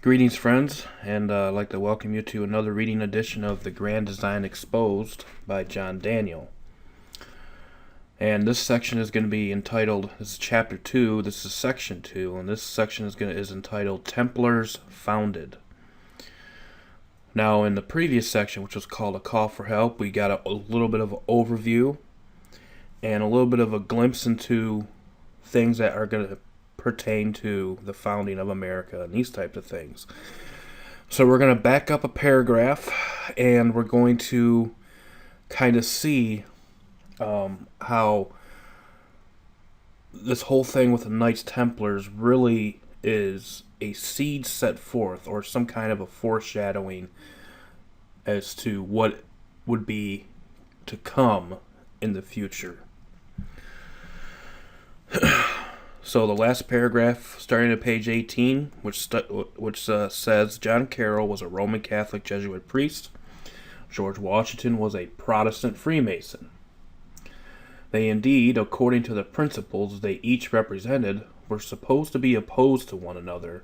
Greetings, friends, and I'd like to welcome you to another reading edition of The Grand Design Exposed by John Daniel. And this section is going to be entitled, this is Chapter 2, this is Section 2, and this section is entitled Templars Founded. Now, in the previous section, which was called A Call for Help, we got a little bit of an overview and a little bit of a glimpse into things that are going to pertain to the founding of America and these types of things. So we're going to back up a paragraph and we're going to kind of see how this whole thing with the Knights Templars really is a seed set forth, or some kind of a foreshadowing as to what would be to come in the future. So the last paragraph, starting at page 18, which says, John Carroll was a Roman Catholic Jesuit priest. George Washington was a Protestant Freemason. They indeed, according to the principles they each represented, were supposed to be opposed to one another.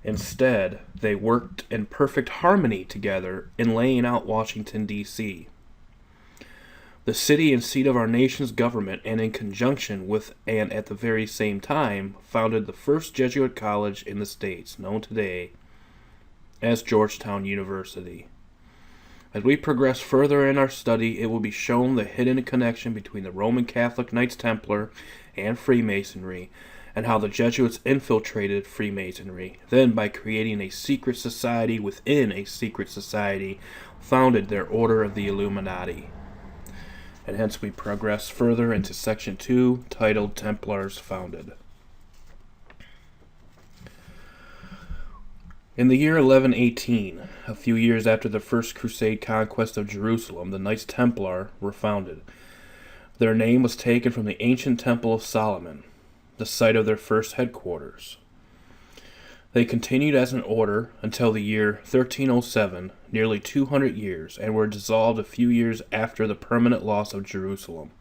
Instead, they worked in perfect harmony together in laying out Washington, D.C., the city and seat of our nation's government, and in conjunction with and at the very same time founded the first Jesuit college in the States, known today as Georgetown University. As we progress further in our study, it will be shown the hidden connection between the Roman Catholic Knights Templar and Freemasonry, and how the Jesuits infiltrated Freemasonry, then by creating a secret society within a secret society, founded their Order of the Illuminati. And hence we progress further into Section 2, titled Templars Founded. In the year 1118, a few years after the First Crusade conquest of Jerusalem, the Knights Templar were founded. Their name was taken from the ancient Temple of Solomon, the site of their first headquarters. They continued as an order until the year 1307, nearly 200 years, and were dissolved a few years after the permanent loss of Jerusalem.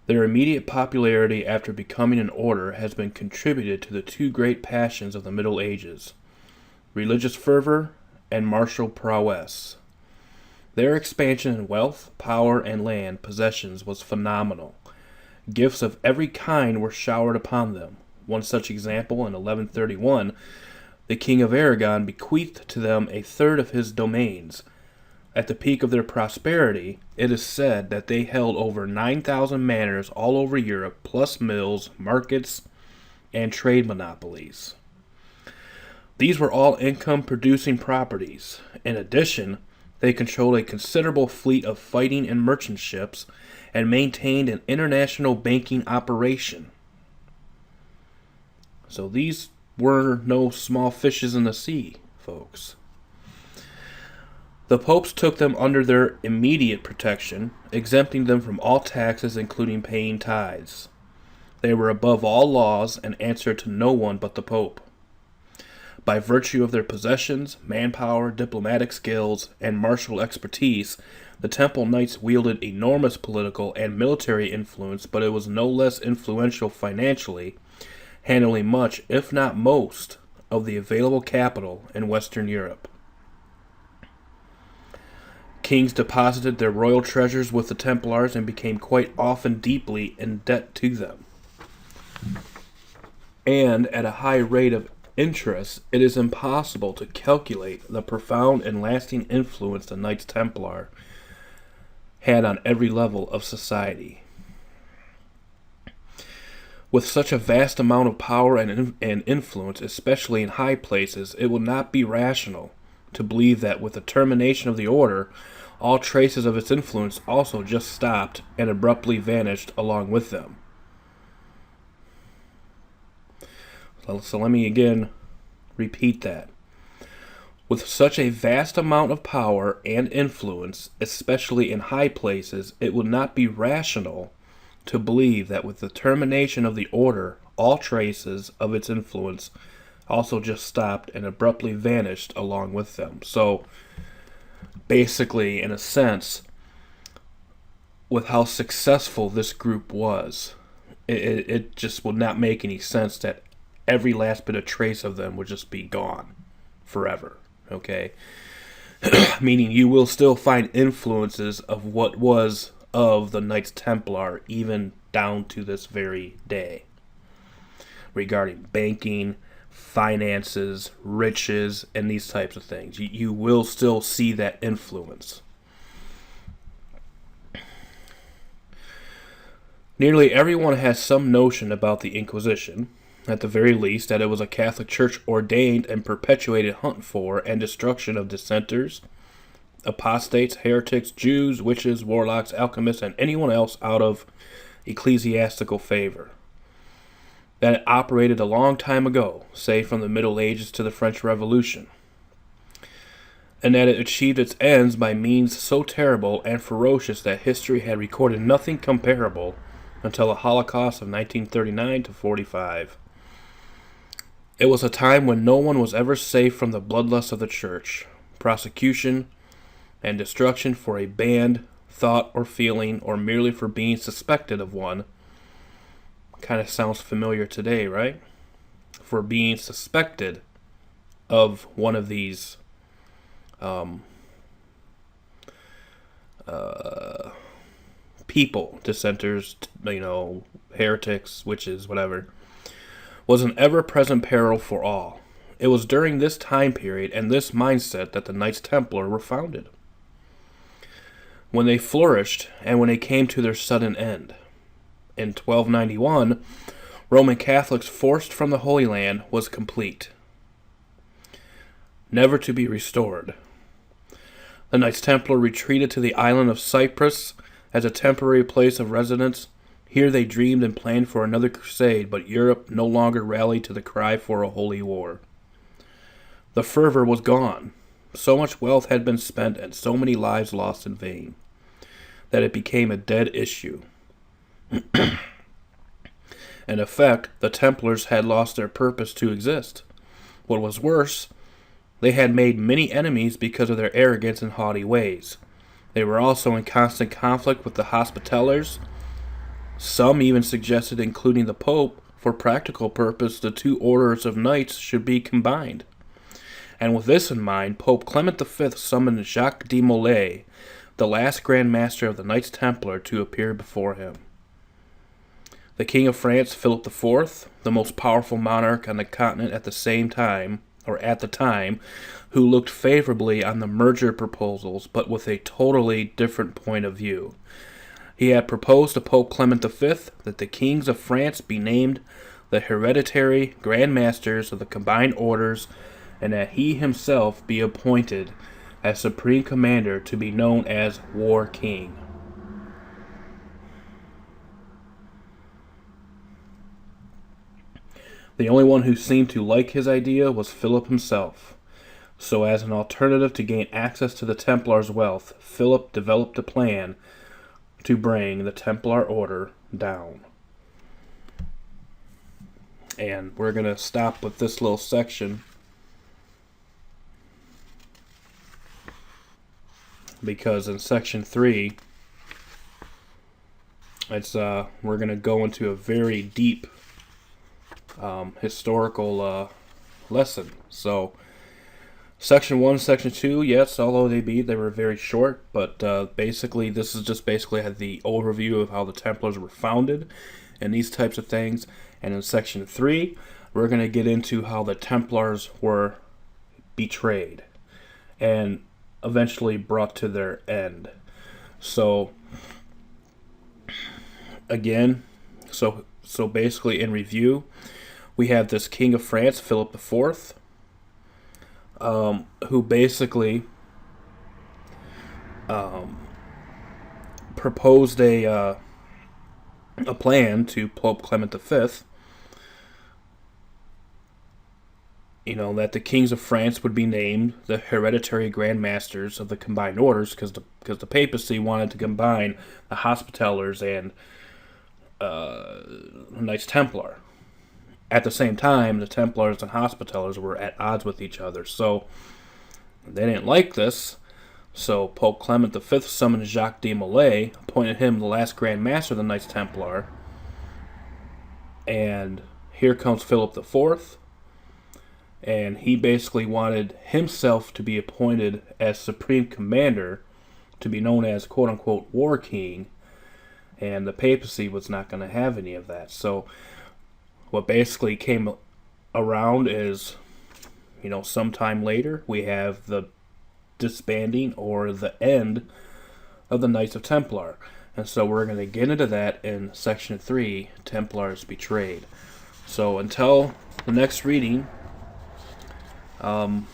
Their immediate popularity after becoming an order has been contributed to the two great passions of the Middle Ages, religious fervor and martial prowess. Their expansion in wealth, power, and land possessions was phenomenal. Gifts of every kind were showered upon them. One such example, in 1131, the King of Aragon bequeathed to them a third of his domains. At the peak of their prosperity, it is said that they held over 9,000 manors all over Europe, plus mills, markets, and trade monopolies. These were all income-producing properties. In addition, they controlled a considerable fleet of fighting and merchant ships and maintained an international banking operation. So these were no small fishes in the sea, folks. The popes took them under their immediate protection, exempting them from all taxes, including paying tithes. They were above all laws and answered to no one but the pope. By virtue of their possessions, manpower, diplomatic skills, and martial expertise, the Temple Knights wielded enormous political and military influence, but it was no less influential financially, handling much, if not most, of the available capital in Western Europe. Kings deposited their royal treasures with the Templars and became quite often deeply in debt to them. And at a high rate of interest, it is impossible to calculate the profound and lasting influence the Knights Templar had on every level of society. With such a vast amount of power and influence, especially in high places, it will not be rational to believe that with the termination of the order, all traces of its influence also just stopped and abruptly vanished along with them. So let me again repeat that. With such a vast amount of power and influence, especially in high places, it would not be rational to believe that with the termination of the order, all traces of its influence also just stopped and abruptly vanished along with them. So, basically, in a sense, with how successful this group was, it just would not make any sense that every last bit of trace of them would just be gone forever. Okay? Meaning you will still find influences of what was of the Knights Templar even down to this very day. Regarding banking, finances, riches, and these types of things. You will still see that influence. Nearly everyone has some notion about the Inquisition, at the very least that it was a Catholic Church ordained and perpetuated hunt for and destruction of dissenters, apostates, heretics, Jews, witches, warlocks, alchemists, and anyone else out of ecclesiastical favor. That it operated a long time ago, say from the Middle Ages to the French Revolution, and that it achieved its ends by means so terrible and ferocious that history had recorded nothing comparable until the Holocaust of 1939 to 45. It was a time when no one was ever safe from the bloodlust of the church, prosecution, and destruction for a banned thought or feeling, or merely for being suspected of one. Kind of sounds familiar today, right? For being suspected of one of these people, dissenters, heretics, witches, whatever, was an ever-present peril for all. It was during this time period and this mindset that the Knights Templar were founded. When they flourished and when they came to their sudden end. In 1291, Roman Catholics forced from the Holy Land was complete, never to be restored. The Knights Templar retreated to the island of Cyprus as a temporary place of residence. Here they dreamed and planned for another crusade, but Europe no longer rallied to the cry for a holy war. The fervor was gone. So much wealth had been spent and so many lives lost in vain that it became a dead issue. In effect, the Templars had lost their purpose to exist. What was worse, they had made many enemies because of their arrogance and haughty ways. They were also in constant conflict with the Hospitallers. Some even suggested including the Pope. For practical purpose, the two orders of knights should be combined. And with this in mind, Pope Clement V summoned Jacques de Molay, the last Grand Master of the Knights Templar, to appear before him. The King of France, Philip IV, the most powerful monarch on the continent at the time, who looked favorably on the merger proposals, but with a totally different point of view. He had proposed to Pope Clement V that the kings of France be named the hereditary Grand Masters of the combined orders, and that he himself be appointed as Supreme Commander, to be known as War King. The only one who seemed to like his idea was Philip himself. So as an alternative to gain access to the Templars' wealth, Philip developed a plan to bring the Templar order down. And we're going to stop with this little section because in section 3 we're going to go into a very deep historical lesson. So section 1, section 2, yes, although they were very short, but basically this is just basically the overview of how the Templars were founded and these types of things. And in section 3, we're going to get into how the Templars were betrayed and eventually brought to their end. So again, so basically in review, we have this King of France, Philip IV, who basically proposed a plan to Pope Clement V, that the kings of France would be named the hereditary Grand Masters of the combined orders, because the papacy wanted to combine the Hospitallers and Knights Templar. At the same time, the Templars and Hospitallers were at odds with each other, so they didn't like this. So Pope Clement V summoned Jacques de Molay, appointed him the last Grand Master of the Knights Templar, and here comes Philip IV, and he basically wanted himself to be appointed as supreme commander, to be known as quote-unquote war king, and the papacy was not going to have any of that. So what basically came around is, sometime later we have the disbanding or the end of the Knights of Templar. And so we're going to get into that in Section 3, Templars Betrayed. So until the next reading, I'd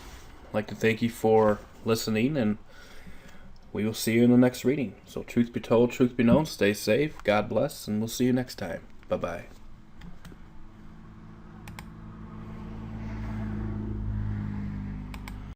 like to thank you for listening, and we will see you in the next reading. So truth be told, truth be known, stay safe, God bless, and we'll see you next time. Bye-bye.